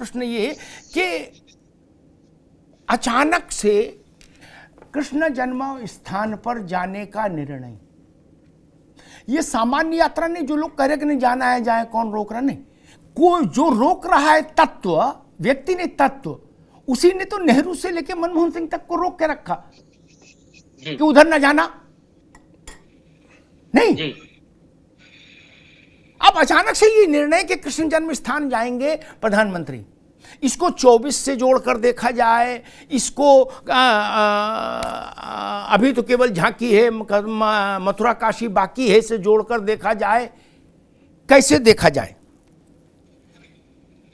प्रश्न ये कि अचानक से कृष्ण जन्म स्थान पर जाने का निर्णय, ये सामान्य यात्रा नहीं। जो लोग कह रहे कि नहीं जाना है जाए, कौन रोक रहा? नहीं, कोई जो रोक रहा है तत्व, व्यक्ति ने तत्व, उसी ने तो नेहरू से लेकर मनमोहन सिंह तक को रोक के रखा कि उधर ना जाना। नहीं जी। अब अचानक से ये निर्णय कि कृष्ण जन्म स्थान जाएंगे प्रधानमंत्री, इसको 24 से जोड़कर देखा जाए, इसको अभी तो केवल झांकी है, मथुरा काशी बाकी है, से जोड़कर देखा जाए, कैसे देखा जाए?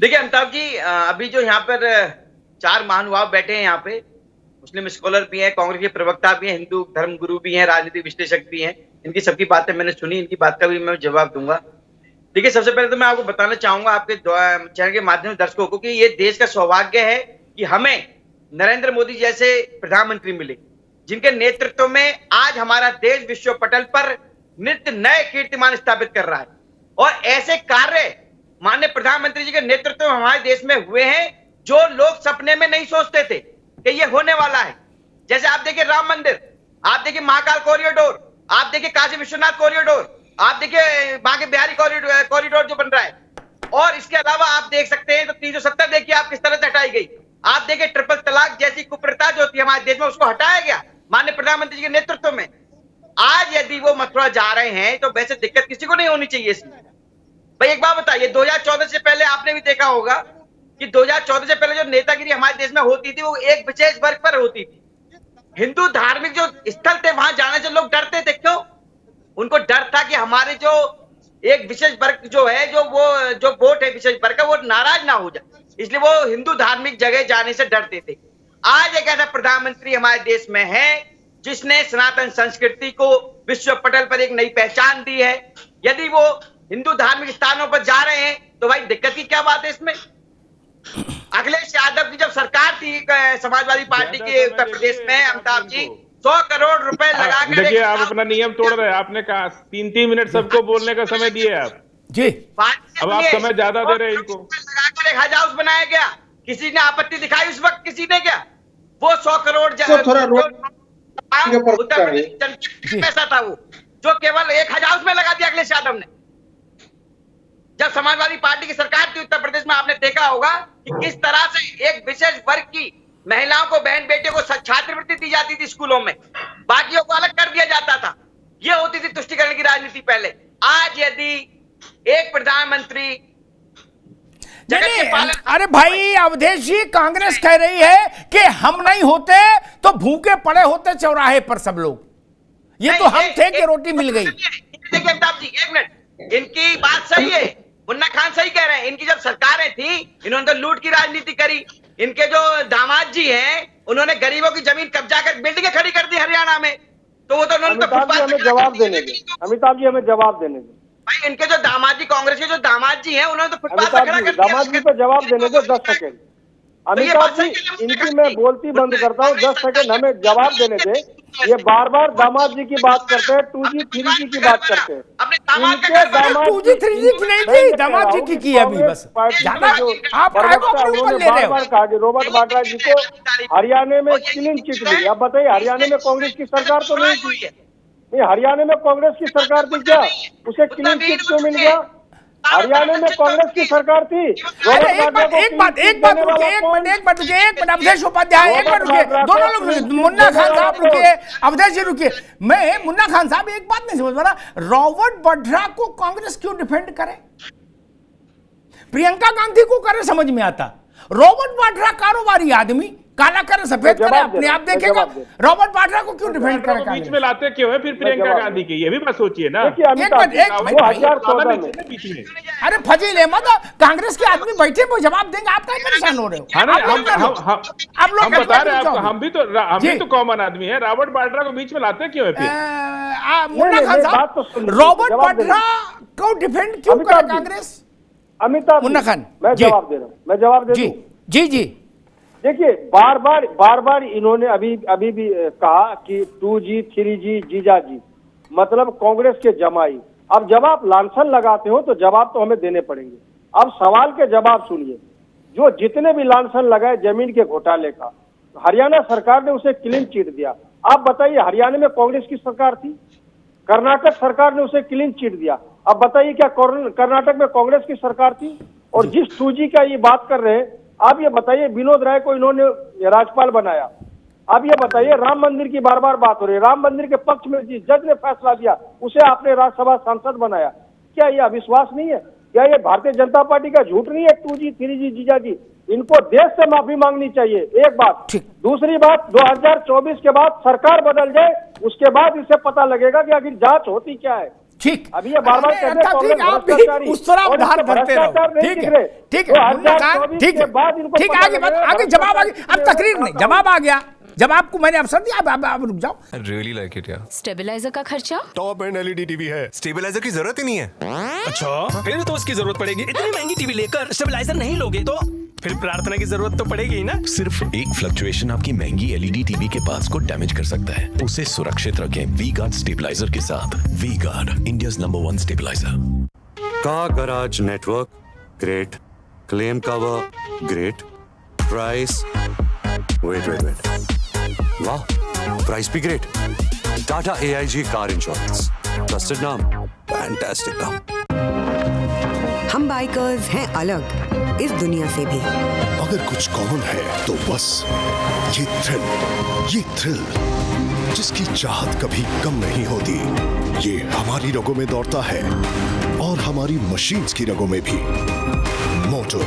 देखिए अमिताभ जी, अभी जो यहाँ पर 4 महानुभाव बैठे हैं, यहाँ पे मुस्लिम स्कॉलर भी हैं, कांग्रेस के प्रवक्ता भी हैं, हिंदू धर्म गुरु भी हैं, राजनीतिक विश्लेषक भी हैं। इनकी सबकी बातें मैंने सुनी, इनकी बात का भी मैं जवाब दूंगा। देखिए, सबसे पहले तो मैं आपको बताना चाहूंगा आपके चैनल के माध्यम से दर्शकों को कि ये देश का सौभाग्य है कि हमें नरेंद्र मोदी जैसे प्रधानमंत्री मिले, जिनके नेतृत्व में आज हमारा देश विश्व पटल पर नित्य नए कीर्तिमान स्थापित कर रहा है। और ऐसे कार्य माननीय प्रधानमंत्री जी के नेतृत्व में हमारे देश में हुए हैं जो लोग सपने में नहीं सोचते थे कि ये होने वाला है। जैसे आप देखिए राम मंदिर, आप देखिए महाकाल कॉरिडोर, आप देखिए काशी विश्वनाथ कॉरिडोर, आप देखिए बांके बिहारी कॉरिडोर जो बन रहा है, और इसके अलावा आप देख सकते हैं तो 370 देखिए आप किस तरह से हटाई गई। आप देखिए ट्रिपल तलाक जैसी कुप्रथा जो थी हमारे देश में, उसको हटाया गया माननीय प्रधानमंत्री जी के नेतृत्व में। आज यदि वो मथुरा जा रहे हैं तो वैसे दिक्कत किसी को नहीं होनी चाहिए इसमें। भाई एक बात बताइए, 2014 से पहले आपने भी देखा होगा कि 2014 से पहले जो नेतागिरी हमारे देश में होती थी वो एक विशेष वर्ग पर होती थी। हिंदू धार्मिक जो स्थल थे वहां जाने से लोग डरते थे। क्यों? उनको डर था कि हमारे जो एक विशेष वर्ग जो है, जो वोट है विशेष वर्ग का, वो नाराज ना हो जाए, इसलिए वो हिंदू धार्मिक जगह जाने से डरते थे। आज एक ऐसा प्रधानमंत्री हमारे देश में है जिसने सनातन संस्कृति को विश्व पटल पर एक नई पहचान दी है। यदि वो हिंदू धार्मिक स्थानों पर जा रहे हैं तो भाई दिक्कत की क्या बात है इसमें? अखिलेश यादव की जब सरकार थी समाजवादी पार्टी की उत्तर प्रदेश में, अमिताभ जी 100 करोड़ रुपए लगाकर, देखिए आप अपना नियम तोड़ रहे हैं। आपने कहा 3-3 मिनट सबको बोलने का समय दिए आप जी, अब आप समय ज्यादा दे रहे हैं इनको। लगाकर एक हज हाउस बनाया गया, किसी ने आपत्ति दिखाई उस वक्त? किसी ने क्या? वो 100 करोड़ उत्तर प्रदेश पैसा था वो, जो केवल एक हज हाउस में लगा दिया अखिलेश यादव ने। जब समाजवादी पार्टी की सरकार थी उत्तर प्रदेश में, आपने देखा होगा कि किस तरह से एक विशेष वर्ग की महिलाओं को, बहन बेटियों को छात्रवृत्ति दी जाती थी स्कूलों में, बाकियों को अलग कर दिया जाता था। ये होती थी तुष्टीकरण की राजनीति पहले। आज यदि एक प्रधानमंत्री अरे भाई अवधेश जी, कांग्रेस कह रही है कि हम नहीं होते तो भूखे पड़े होते चौराहे पर सब लोग, ये तो हम थे कि रोटी मिल गई। देखिए अमिताभ जी, एक मिनट, इनकी बात सही है, मुन्ना खान सही कह रहे हैं। इनकी जब सरकारें थी इन्होंने तो लूट की राजनीति करी। इनके जो दामाद जी हैं उन्होंने गरीबों की जमीन कब्जा कर बिल्डिंगें खड़ी कर दी हरियाणा में, तो वो तो उन्होंने हमें जवाब देने दे। अमिताभ जी हमें जवाब देने दे भाई। इनके जो दामाद जी, कांग्रेस के जो दामाद जी हैं, उन्होंने तो फुटपाथ पर खड़ा कर दिया। दामाद जी को जवाब देने दो 10 सेकंड। अमिताभ जी इनकी मैं बोलती बंद करता हूँ, 10 सेकंड हमें जवाब देने दे। ये बार बार दामाद जी की बात करते हैं, 2G 3G की बात करते हैं। इनके दामाद 2G 3G की नहीं थी, दामाद जी की अभी बस ज्यादा आप बार बार कहा कि रॉबर्ट वाड्रा जी को हरियाणा में क्लीन चिट मिली। आप बताइए, हरियाणा में कांग्रेस की सरकार तो नहीं थी? नहीं, हरियाणा में कांग्रेस की सरकार थी क्या? उसे क्लीन चिट क्यों मिल गया? हरियाणा में कांग्रेस की सरकार थी। एक बात रुकिए, अवधेश उपाध्याय एक बार रुकिए, दोनों लोग, मुन्ना खान साहब रुकिए, अवधेश जी रुकिए। मैं मुन्ना खान साहब एक बात नहीं समझ पा रहा, रॉबर्ट वड्रा को कांग्रेस क्यों डिफेंड करे? प्रियंका गांधी को करे समझ में आता, रॉबर्ट वाड्रा कारोबारी आदमी, काला करे सफेद करे, अपने आप देखेगा। रॉबर्ट वाड्रा को क्यों डिफेंड करे? बीच में लाते क्यों है फिर प्रियंका गांधी की? ये भी बात सोचिए ना। अरे फजील अहमद, कांग्रेस के आदमी बैठे वो जवाब देंगे, आप क्या परेशान हो रहे हो? आप लोग बता रहे हैं आपको, हम भी तो कॉमन आदमी है। रॉबर्ट वाड्रा को बीच में लाते क्यों है फिर? मुन्ना खान साहब, रॉबर्ट वाड्रा को डिफेंड क्यों करे कांग्रेस? अमिताभ मुन्ना खान, मैं जवाब दे रहा हूँ, मैं जवाब दे दूं? जी। देखिए, बार बार इन्होंने अभी भी कहा कि 2G 3G जीजा जी, मतलब कांग्रेस के जमाई। अब जब आप लांछन लगाते हो तो जवाब तो हमें देने पड़ेंगे। अब सवाल के जवाब सुनिए। जो जितने भी लांछन लगाए जमीन के घोटाले का, हरियाणा सरकार ने उसे क्लीन चिट दिया। आप बताइए, हरियाणा में कांग्रेस की सरकार थी, कर्नाटक सरकार ने उसे क्लीन चिट दिया। अब बताइए क्या कर्नाटक में कांग्रेस की सरकार थी? और जिस 2G का ये बात कर रहे हैं, आप ये बताइए, विनोद राय को इन्होंने राज्यपाल बनाया। आप ये बताइए, राम मंदिर की बार बार बात हो रही है, राम मंदिर के पक्ष में जिस जज ने फैसला दिया उसे आपने राज्यसभा सांसद बनाया। क्या ये अविश्वास नहीं है? क्या ये भारतीय जनता पार्टी का झूठ नहीं है? 2G 3G जीजा जी, इनको देश से माफी मांगनी चाहिए, एक बात। दूसरी बात, 2024 के बाद सरकार बदल जाए, उसके बाद इसे पता लगेगा कि आखिर जांच होती क्या है। ठीक, अभी ये बार बार ठीक, उस तरह उधार भरते रहो। ठीक है, ठीक है, ठीक है, आगे जवाब आ गया। अब तकरीर नहीं, जवाब आ गया। जब आपको मैंने अवसर दिया, अब रुक जाओ। Really like it, यार। स्टेबलाइजर का खर्चा? टॉप एंड LED टीवी है, स्टेबलाइजर की जरूरत ही नहीं है। अच्छा फिर तो उसकी जरूरत पड़ेगी। इतनी महंगी टीवी लेकर स्टेबलाइजर नहीं लोगे तो फिर प्रार्थना की जरूरत तो पड़ेगी ही ना। सिर्फ एक फ्लक्चुएशन आपकी महंगी LED टीवी के पार्ट्स को डैमेज कर सकता है। उसे सुरक्षित रखें V-Guard स्टेबलाइजर के साथ। V-Guard, India's number 1 stabiliser. Car garage network great, claim cover great, price wait वाह, प्राइस भी great. Tata AIG car insurance, trusted नाम, फैंटास्टिक नाम। हम बाइकर्स हैं अलग इस दुनिया से भी। अगर कुछ कॉमन है तो बस ये थ्रिल जिसकी चाहत कभी कम नहीं होती। ये हमारी रगों में दौड़ता है और हमारी मशीन्स की रगों में भी। Motto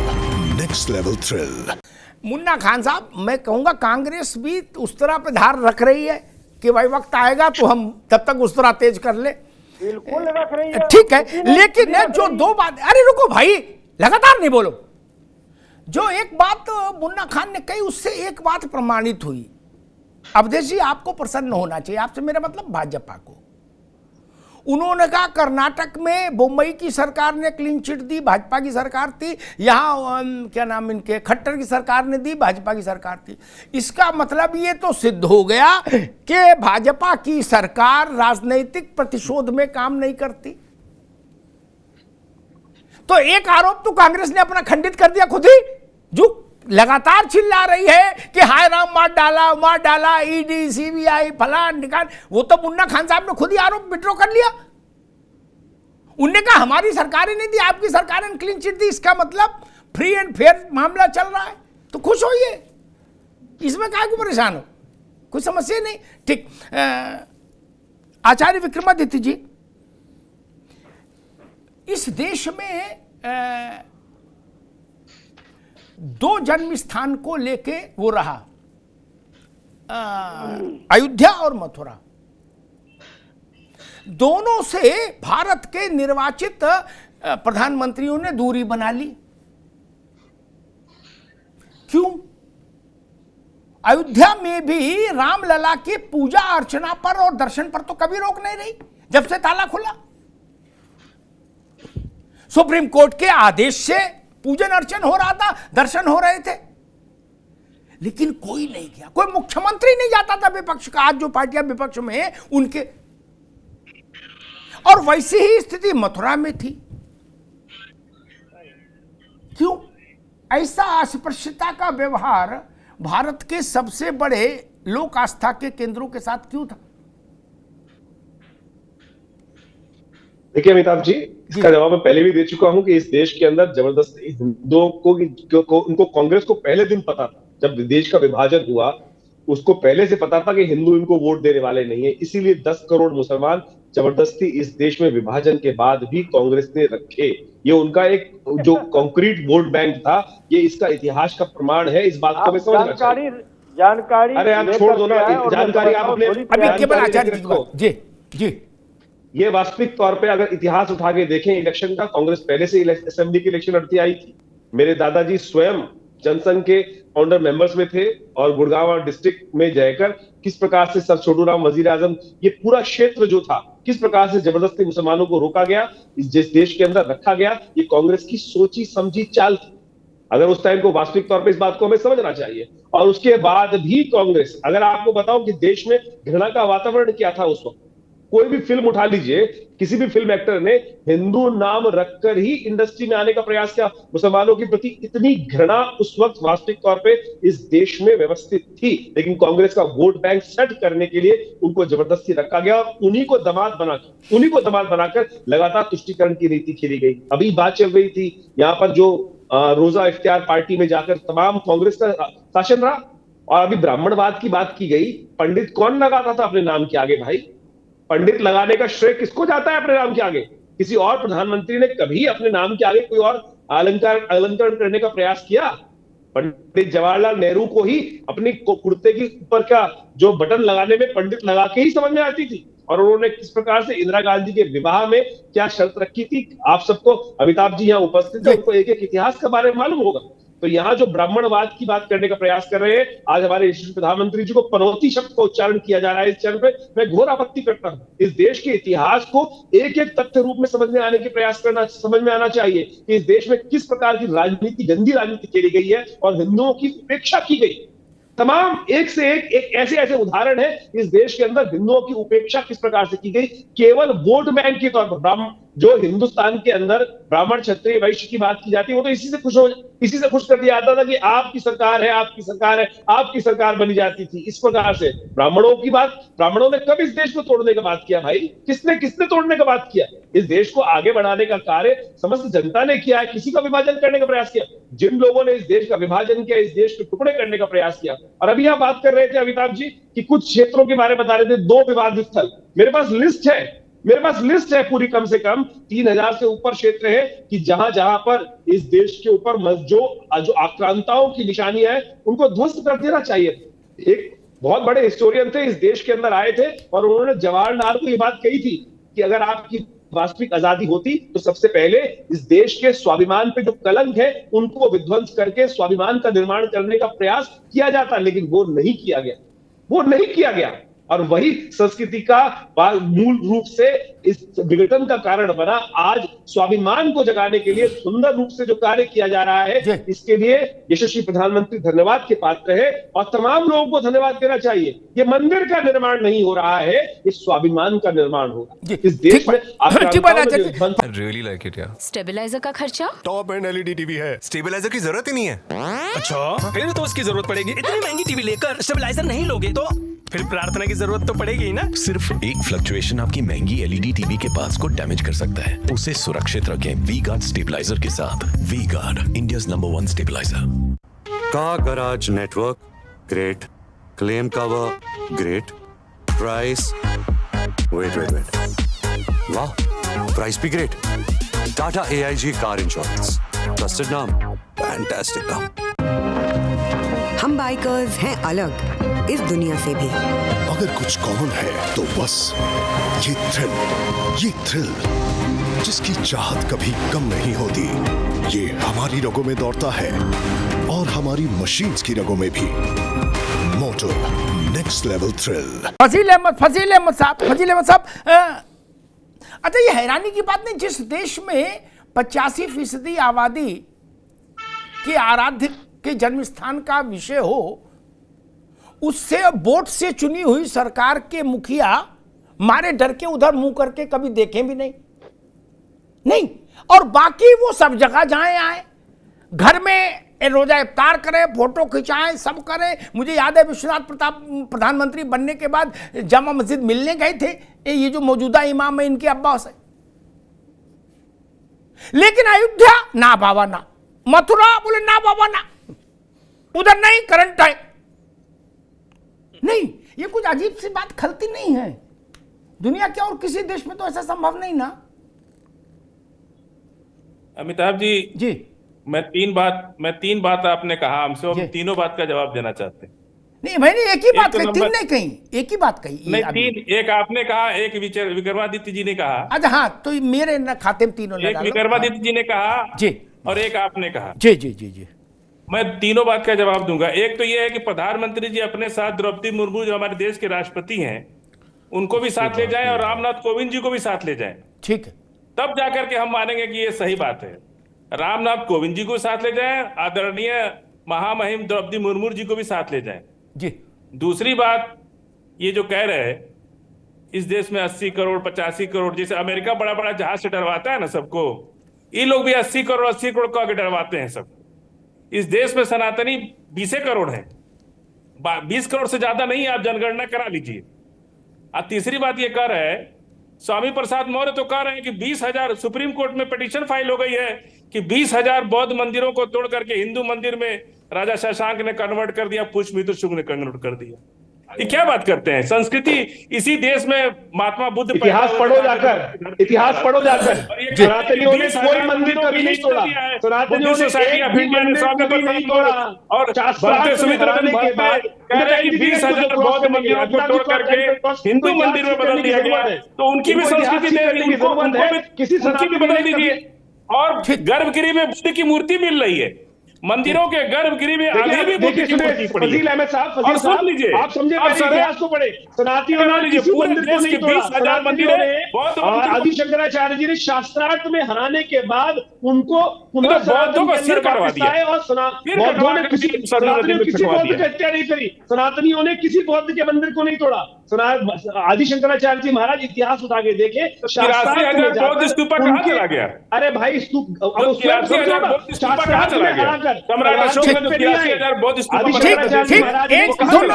next level thrill. Munna Khan साहब, मैं कहूंगा कांग्रेस भी उस तरह पे धार रख रही है कि भाई वक्त आएगा तो हम तब तक उस तरह तेज कर ले। बिल्कुल रख रही है, ठीक है, लेकिन जो दो बात, अरे रुको भाई, लगातार नहीं बोलो। जो एक बात मुन्ना खान ने कही उससे एक बात प्रमाणित हुई। अवधेश जी, आपको प्रसन्न होना चाहिए, आपसे मेरा मतलब भाजपा को। उन्होंने कहा कर्नाटक में मुंबई की सरकार ने क्लीन चिट दी, भाजपा की सरकार थी। यहाँ क्या नाम इनके, खट्टर की सरकार ने दी, भाजपा की सरकार थी। इसका मतलब ये तो सिद्ध हो गया कि भाजपा की सरकार राजनीतिक प्रतिशोध में काम नहीं करती। तो एक आरोप तो कांग्रेस ने अपना खंडित कर दिया खुद ही, जो लगातार चिल्ला रही है कि हाय राम मार डाला, ED CBI फलान निकाल। वो तो मुन्ना खान साहब ने खुद ही आरोप विड्रॉ कर लिया। उनने कहा हमारी सरकार ही नहीं दी, आपकी सरकार ने क्लीन चिट दी, इसका मतलब फ्री एंड फेयर मामला चल रहा है। तो खुश होइए, इसमें काहे को परेशान हो, कोई समस्या नहीं। ठीक, आचार्य विक्रमादित्य जी, इस देश में दो जन्म स्थान को लेके वो रहा, अयोध्या और मथुरा। दोनों से भारत के निर्वाचित प्रधानमंत्रियों ने दूरी बना ली। क्यों? अयोध्या में भी रामलला की पूजा अर्चना पर और दर्शन पर तो कभी रोक नहीं रही जब से ताला खुला। सुप्रीम कोर्ट के आदेश से पूजन अर्चन हो रहा था, दर्शन हो रहे थे, लेकिन कोई नहीं गया, कोई मुख्यमंत्री नहीं जाता था विपक्ष का। आज जो पार्टियां विपक्ष में हैं उनके, और वैसी ही स्थिति मथुरा में थी। क्यों? ऐसा अस्पृश्यता का व्यवहार भारत के सबसे बड़े लोक आस्था के केंद्रों के साथ क्यों था? देखिए अमिताभ जी, इसका जवाब मैं पहले भी दे चुका हूं कि इस देश के अंदर जबरदस्ती हिंदुओं को उनको कांग्रेस को पहले दिन पता था, जब देश का विभाजन हुआ उसको पहले से पता था कि हिंदू इनको वोट देने वाले नहीं है। इसीलिए 10 करोड़ मुसलमान जबरदस्ती इस देश में विभाजन के बाद भी कांग्रेस ने रखे। ये उनका एक जो कॉन्क्रीट वोट बैंक था, ये इसका इतिहास का प्रमाण है। इस बात को मैं समझना चाहिए। जानकारी अरे आप छोड़ दो ना जानकारी, आप अपने अभी केवल आचार्य जी जी ये वास्तविक तौर पे अगर इतिहास उठा के देखें इलेक्शन का, कांग्रेस पहले से असेंबली की इलेक्शन लड़ती आई थी। मेरे दादाजी स्वयं जनसंघ के फाउंडर मेंबर्स में थे और गुड़गांव डिस्ट्रिक्ट में जाकर किस प्रकार से सर छोटू राम वजीर आजम, ये पूरा क्षेत्र जो था किस प्रकार से जबरदस्ती मुसलमानों को रोका गया, जिस देश के अंदर रखा गया, ये कांग्रेस की सोची समझी चाल थी। अगर उस टाइम को वास्तविक तौर पे इस बात को हमें समझना चाहिए। और उसके बाद भी कांग्रेस, अगर आपको बताऊं कि देश में घृणा का वातावरण क्या था उस वक्त, कोई भी फिल्म उठा लीजिए, किसी भी फिल्म एक्टर ने हिंदू नाम रखकर ही इंडस्ट्री में आने का प्रयास किया। मुसलमानों के प्रति इतनी घृणा उस वक्त वास्तविक तौर पे इस देश में व्यवस्थित थी, लेकिन कांग्रेस का वोट बैंक सेट करने के लिए उनको जबरदस्ती रखा गया और उन्हीं को दामाद बनाकर लगातार तुष्टीकरण की नीति खेली गई। अभी बात चल रही थी यहाँ पर जो रोजा इफ्तियार पार्टी में जाकर तमाम कांग्रेस का शासन रहा, और अभी ब्राह्मणवाद की बात की गई। पंडित कौन लगाता था अपने नाम के आगे भाई? पंडित लगाने का श्रेय किसको जाता है अपने नाम के आगे? किसी और प्रधानमंत्री ने कभी अपने नाम के आगे कोई और अलंकरण करने का प्रयास किया? पंडित जवाहरलाल नेहरू को ही अपनी कुर्ते के ऊपर का जो बटन लगाने में पंडित लगा के ही समझ में आती थी, और उन्होंने किस प्रकार से इंदिरा गांधी के विवाह में क्या शर्त रखी थी। आप सबको, अमिताभ जी यहाँ उपस्थित है, उनको एक एक इतिहास के बारे में मालूम होगा। तो यहाँ जो ब्राह्मणवाद की बात करने का प्रयास कर रहे हैं, आज हमारे यशस्वी प्रधानमंत्री जी को पनौती शब्द का उच्चारण किया जा रहा है इस चरण पे, मैं घोर आपत्ति करता हूं। इस देश के इतिहास को एक एक तथ्य रूप में समझ में आना चाहिए कि इस देश में किस प्रकार की राजनीति, गंदी राजनीति खेली गई है और हिंदुओं की उपेक्षा की गई। तमाम एक से एक ऐसे उदाहरण है इस देश के अंदर हिंदुओं की उपेक्षा किस प्रकार से की गई, केवल वोट बैंक के तौर पर। जो हिंदुस्तान के अंदर ब्राह्मण, क्षत्रिय, वैश्य की बात की जाती है, वो तो इसी से खुश कर दिया जाता था कि आपकी सरकार है, आपकी सरकार बनी जाती थी। इस प्रकार से ब्राह्मणों ने कब इस देश को तोड़ने का बात किया भाई? किसने तोड़ने का बात किया? इस देश को आगे बढ़ाने का कार्य समस्त जनता ने किया है, किसी का विभाजन करने का प्रयास किया। जिन लोगों ने इस देश का विभाजन किया, इस देश के टुकड़े करने का प्रयास किया। और अभी आप बात कर रहे थे अमिताभ जी कि कुछ क्षेत्रों के बारे में बता रहे थे, 2 विवादित स्थल। मेरे पास लिस्ट है पूरी, कम से कम 3000 से ऊपर क्षेत्र है कि जहां पर इस देश के ऊपर जो आक्रांताओं की निशानियां है उनको ध्वस्त कर देना चाहिए। एक बहुत बड़े हिस्टोरियन थे, इस देश के अंदर आए थे और उन्होंने जवाहरलाल को ये बात कही थी कि अगर आपकी वास्तविक आजादी होती तो सबसे पहले इस देश के स्वाभिमान पे जो कलंक है उनको विध्वंस करके स्वाभिमान का निर्माण करने का प्रयास किया जाता, लेकिन वो नहीं किया गया। और वही संस्कृति का मूल रूप से इस विघटन का कारण बना। आज स्वाभिमान को जगाने के लिए सुंदर रूप से जो कार्य किया जा रहा है, इसके लिए यशस्वी प्रधानमंत्री धन्यवाद के पात्र है और तमाम लोगों को धन्यवाद देना चाहिए। ये मंदिर का निर्माण नहीं हो रहा है, इस स्वाभिमान का निर्माण हो रहा है। इस देश में रियली लाइक इट यार। स्टेबलाइजर का खर्चा? टॉप एंड एलईडी टीवी है, स्टेबलाइजर की जरूरत ही नहीं है। अच्छा, फिर तो उसकी जरूरत पड़ेगी। इतनी महंगी टीवी लेकर स्टेबलाइजर नहीं लोगे तो फिर प्रार्थना की जरूरत तो पड़ेगी ही ना। सिर्फ एक फ्लक्चुएशन आपकी महंगी एलईडी टीवी के पार्ट्स को डैमेज कर सकता है। उसे सुरक्षित रखें वी गार्ड स्टेबलाइजर के साथ। V guard, India's number 1 stabiliser. Car garage network, great. Claim cover, great. Price, wait, वाह, प्राइस भी great. Tata AIG car insurance, trusted नाम, फैंटास्टिक नाम। हम बाइकर्स हैं अलग इस दुनिया से भी। अगर कुछ कॉमन है तो बस ये थ्रिल जिसकी चाहत कभी कम नहीं होती, ये हमारी रगों में दौड़ता है और हमारी मशीन्स की रगों में भी। Motto next level thrill. Fazil Ahmed साहब, अच्छा ये हैरानी की बात नहीं, जिस देश में 85% आबादी के आराध्य के जन्म स्थान का विषय हो, उससे वोट से चुनी हुई सरकार के मुखिया मारे डर के उधर मुंह करके कभी देखें भी नहीं, और बाकी वो सब जगह जाएं आए, घर में रोजा इफ्तार करें, फोटो खिंचाएं, सब करें। मुझे याद है विश्वनाथ प्रताप प्रधानमंत्री बनने के बाद जामा मस्जिद मिलने गए थे ये जो मौजूदा इमाम है इनके अब्बा से, लेकिन अयोध्या ना बाबा ना, मथुरा बोले ना बाबा ना, उधर नहीं, करंट टाइम नहीं। ये कुछ अजीब सी बात खलती नहीं है दुनिया के और किसी देश में तो ऐसा संभव नहीं ना। अमिताभ जी, मैं तीन बात आपने कहा हमसे, और तीनों बात का जवाब देना चाहते हैं। नहीं मैंने एक ही बात कही, तीन नहीं कही, एक ही बात कही। नहीं, तीन, एक आपने कहा, एक विक्रमादित्य जी ने कहा। अच्छा हाँ, तो मेरे न खाते में तीनों एक विक्रमादित्य जी ने कहा जी, और एक आपने कहा जी। मैं तीनों बात का जवाब दूंगा। एक तो यह है कि प्रधानमंत्री जी अपने साथ द्रौपदी मुर्मू जो हमारे देश के राष्ट्रपति हैं उनको भी साथ ले जाएं, और रामनाथ कोविंद जी को भी साथ ले जाएं। ठीक है, तब जाकर के हम मानेंगे कि ये सही बात है। रामनाथ कोविंद जी को साथ ले जाएं, आदरणीय महामहिम द्रौपदी मुर्मू जी को भी साथ ले जाएं जी। दूसरी बात ये जो कह रहे हैं इस देश में 80 करोड़ 85 करोड़, जैसे अमेरिका बड़ा बड़ा जहाज से डरवाता है ना सबको, ये लोग भी 80 करोड़ को आगे डरवाते हैं सब। इस देश में सनातनी 20 करोड़ हैं, 20 करोड़ से ज्यादा नहीं, आप जनगणना करा लीजिए। और तीसरी बात ये कह रहे हैं, स्वामी प्रसाद मौर्य तो कह रहे हैं कि 20,000, सुप्रीम कोर्ट में पिटीशन फाइल हो गई है कि 20,000 बौद्ध मंदिरों को तोड़ करके हिंदू मंदिर में राजा शशांक ने कन्वर्ट कर दिया, पुष्पमित्र शुंग ने कन्वर्ट कर दिया। ये क्या बात करते हैं? संस्कृति इसी देश में महात्मा बुद्ध, इतिहास पढ़ो जाकर, इतिहास पढ़ो जाकर। सनातनियों ने कोई मंदिर कभी नहीं तोड़ा, सनातनियों ने कभी नहीं तोड़ा, और शास्त्रार्थ सुमित्राने के बाद कह रहे हैं कि 20,000 बौद्ध मंदिरों को तोड़ करके हिंदू मंदिर में बदल दिया गया है, तो उनकी भी संस्कृति उनकी भी बदल दीजिए। और गर्भगृह में बुद्ध की मूर्ति मिल रही है, मंदिरों के गर्भगृह में अभी भी बुद्ध की मूर्ति पड़ी है। फजील अहमद साहब, और सुन लीजिए, आप समझे, इतिहास को पढ़े। सनातनियों ने किसी मंदिर को नहीं तोड़ा, 20,000 मंदिरों ने आदि शंकराचार्य जी ने शास्त्रार्थ में हराने के बाद उनको पुनः बौद्धों को सिर कटवा दिया, और बौद्धों ने किसी बौद्ध की हत्या नहीं करी, सनातनियों ने किसी बौद्ध के मंदिर को नहीं तोड़ा। आदि शंकराचार्य जी महाराज इतिहास उठा के देखे, बौद्ध स्तूप कहाँ चला गया? अरे भाई स्तूप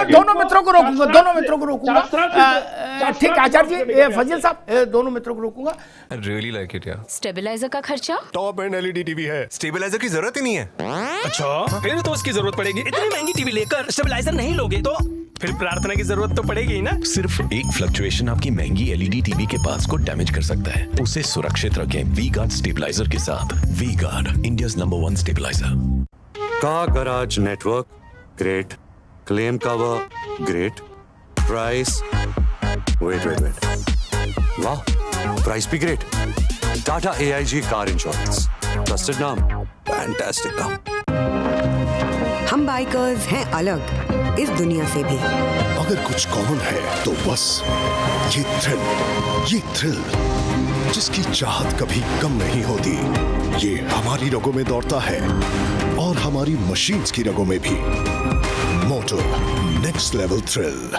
दोनों मित्रों को रोकूंगा, ठीक आचार्य जी, फजील साहब, दोनों मित्रों को रोकूंगा। रियली लाइक इट यार। स्टेबलाइजर का खर्चा? टॉप एंड एलईडी टीवी है, स्टेबलाइजर की जरूरत ही नहीं है। अच्छा, फिर तो उसकी जरूरत पड़ेगी। इतनी महंगी टीवी लेकर स्टेबलाइजर नहीं लोगे तो फिर प्रार्थना की जरूरत तो पड़ेगी ही ना। सिर्फ एक फ्लक्चुएशन आपकी महंगी एलईडी टीवी के पार्ट्स को डैमेज कर सकता है। उसे सुरक्षित रखें वी गार्ड स्टेबलाइजर के साथ। V guard, India's number 1 stabiliser. Car garage network great, claim cover great, price wait, वाह, प्राइस भी great. Tata AIG car insurance, trusted नाम, फैंटास्टिक नाम। हम बाइकर्स हैं अलग इस दुनिया से भी। अगर कुछ कॉमन है तो बस ये थ्रिल जिसकी चाहत कभी कम नहीं होती, ये हमारी रगों में दौड़ता है और हमारी मशीन्स की रगों में भी। Motto next level thrill.